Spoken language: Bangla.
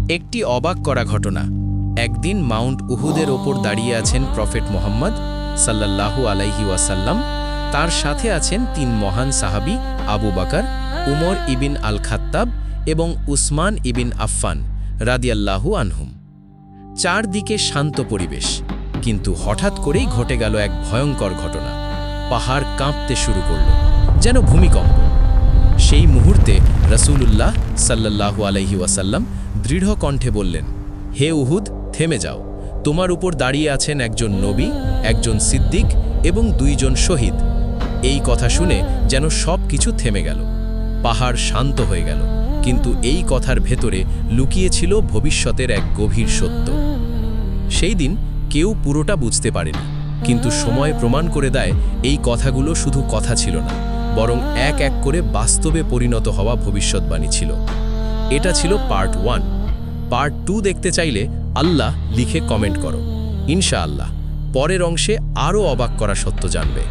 একটি অবাক করা ঘটনা। একদিন মাউন্ট উহুদের ওপর দাঁড়িয়ে আছেন প্রফেট মোহাম্মদ সাল্লাল্লাহু আলাইহি ওয়াসাল্লাম। তার সাথে আছেন ৩ মহান সাহাবী আবু বকর, উমর ইবিন আল খাত্তাব এবং উসমান ইবিন আফফান রাদিয়াল্লাহু আনহুম। চারদিকে শান্ত পরিবেশ, কিন্তু হঠাৎ করেই ঘটে গেল এক ভয়ঙ্কর ঘটনা। পাহাড় কাঁপতে শুরু করল, যেন ভূমিকম্প। সেই মুহূর্তে রাসূলুল্লাহ সাল্লাল্লাহু আলাইহি ওয়াসাল্লাম দৃঢ় কণ্ঠে বললেন, হে উহুদ, থেমে যাও। তোমার উপর দাঁড়িয়ে আছেন একজন নবী, একজন সিদ্দিক এবং 2 জন শহীদ। এই কথা শুনে যেন সব কিছু থেমে গেল। পাহাড় শান্ত হয়ে গেল, কিন্তু এই কথার ভেতরে লুকিয়েছিল ভবিষ্যতের এক গভীর সত্য। সেই দিন কেউ পুরোটা বুঝতে পারেনি, কিন্তু সময় প্রমাণ করে দেয় এই কথাগুলো শুধু কথা ছিল না, বরং এক এক করে বাস্তবে পরিণত হওয়া ভবিষ্যৎবাণী ছিল। এটা ছিল পার্ট 1। পার্ট 2 দেখতে চাইলে আল্লাহ লিখে কমেন্ট করো। ইনশাআল্লাহ পরের অংশে আরও অবাক করা সত্য জানবে।